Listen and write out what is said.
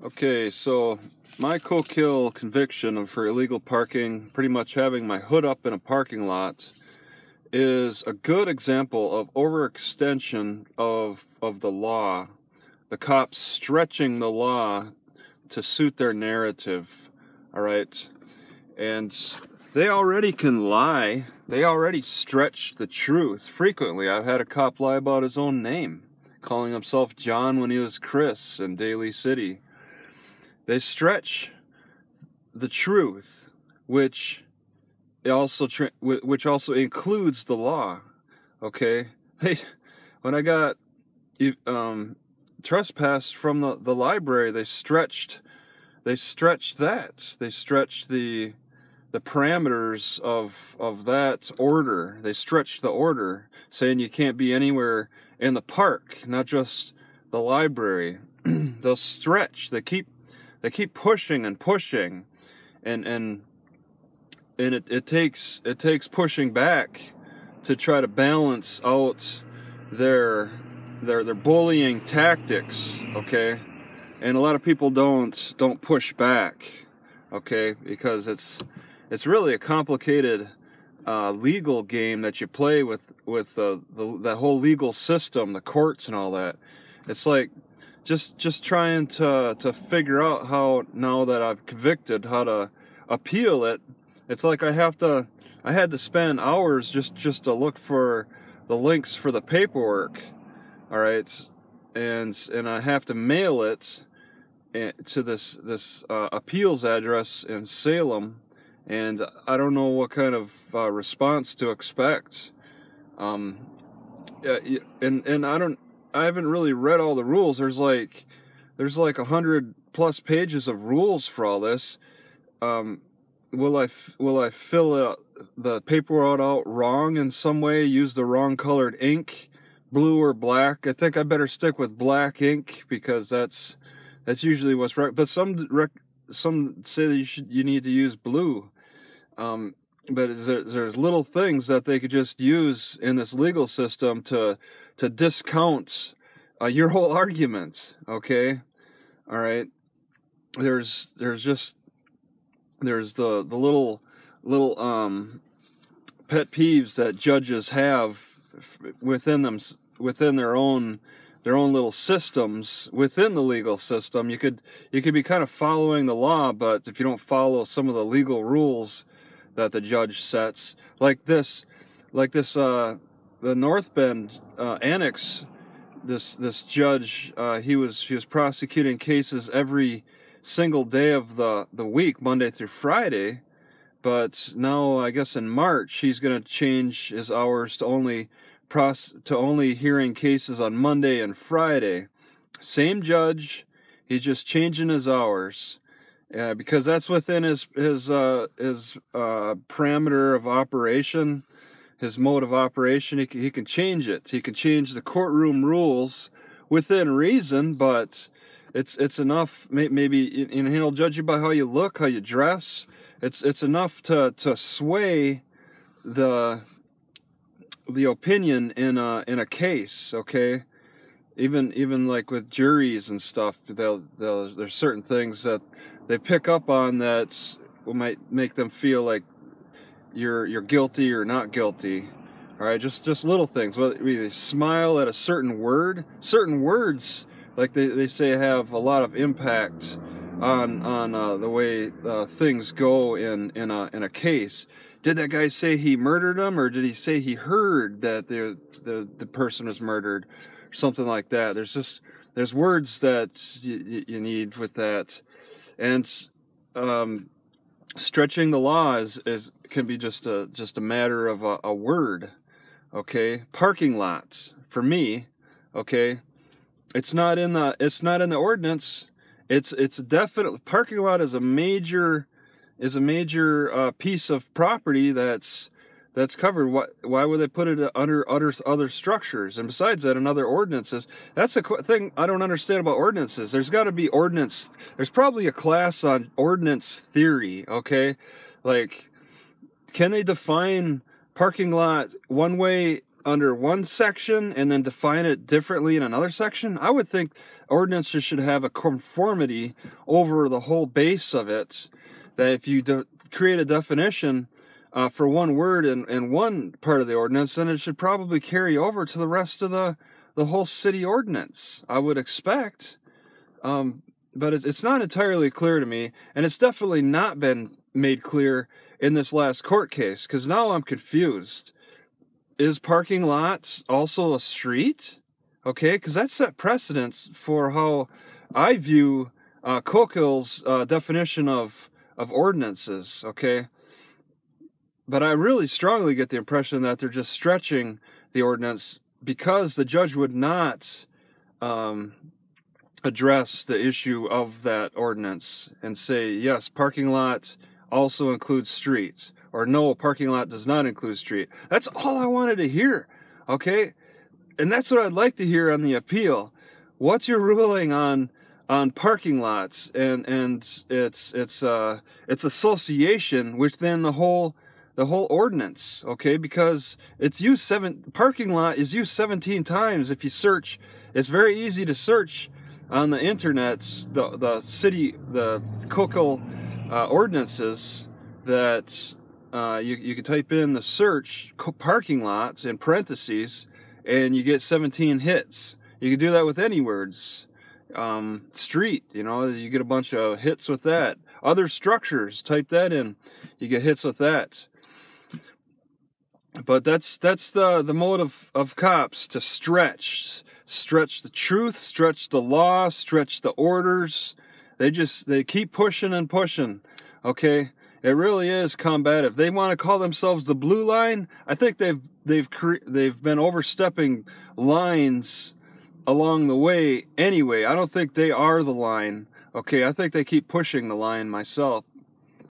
Okay, so my Coquille conviction for illegal parking, pretty much having my hood up in a parking lot, is a good example of overextension of the law. The cops stretching the law to suit their narrative, all right? And they already can lie. They already stretch the truth frequently. I've had a cop lie about his own name, calling himself John when he was Chris in Daly City. They stretch the truth, which also includes the law. Okay, when I got trespassed from the library, they stretched that. They stretched the parameters of that order. They stretched the order, saying you can't be anywhere in the park, not just the library. They'll stretch. They keep pushing and pushing, and it takes pushing back to try to balance out their bullying tactics. Okay, and a lot of people don't push back. Okay, because it's really a complicated legal game that you play with the whole legal system, the courts and all that. It's like just trying to figure out how, now that I've convicted, how to appeal it. It's like I had to spend hours just to look for the links for the paperwork, all right, and I have to mail it to this appeals address in Salem, and I don't know what kind of response to expect. I haven't really read all the rules. There's like 100+ pages of rules for all this. Will I fill the paperwork out wrong in some way? Use the wrong colored ink, blue or black? I think I better stick with black ink because that's usually what's right. But some say that you need to use blue. But there's little things that they could just use in this legal system to discount your whole argument. Okay, all right. There's the little pet peeves that judges have within their own little systems within the legal system. You could be kind of following the law, but if you don't follow some of the legal rules that the judge sets, like this the North Bend annex, this judge, he was prosecuting cases every single day of the week, Monday through Friday, but now I guess in March he's going to change his hours to only hearing cases on Monday and Friday. Same judge, he's just changing his hours. Because that's within his parameter of operation, his mode of operation. He can change it. He can change the courtroom rules within reason, but it's enough. Maybe he'll judge you by how you look, how you dress. It's enough to sway the opinion in a case. Okay, even like with juries and stuff, there's certain things that they pick up on that might make them feel like you're guilty or not guilty. All right, just little things. Whether they smile at a certain word, certain words, like they say, have a lot of impact on the way things go in a case. Did that guy say he murdered him, or did he say he heard that the person was murdered, or something like that? There's words that you need with that. And stretching the law can be just a matter of a word. Okay, parking lots for me. Okay, it's not in the ordinance. It's definitely, parking lot is a major piece of property that's covered. Why would they put it under other structures? And besides that, in other ordinances, that's the thing I don't understand about ordinances. There's got to be ordinance. There's probably a class on ordinance theory. Okay, like, can they define parking lot one way under one section and then define it differently in another section. I would think ordinances should have a conformity over the whole base of it, that if you create a definition for one word in one part of the ordinance, then it should probably carry over to the rest of the whole city ordinance, I would expect. But it's not entirely clear to me, and it's definitely not been made clear in this last court case, because now I'm confused. Is parking lots also a street? Okay, because that set precedence for how I view Coquille's definition of ordinances, okay? But I really strongly get the impression that they're just stretching the ordinance because the judge would not address the issue of that ordinance and say, yes, parking lot also includes streets, or no, parking lot does not include street. That's all I wanted to hear, okay? And that's what I'd like to hear on the appeal. What's your ruling on parking lots and its association within the whole ordinance, okay? Because it's used parking lot is used 17 times. If you search, it's very easy to search on the internet the Coquille ordinances, that you can type in the search parking lots in parentheses and you get 17 hits. You can do that with any words. Street, you get a bunch of hits with that. Other structures, type that in, you get hits with that. But that's the motive of cops, to stretch the truth, stretch the law, stretch the orders. They keep pushing and pushing. Okay, it really is combative. They want to call themselves the blue line. I think they've been overstepping lines along the way anyway. I don't think they are the line. Okay, I think they keep pushing the line myself.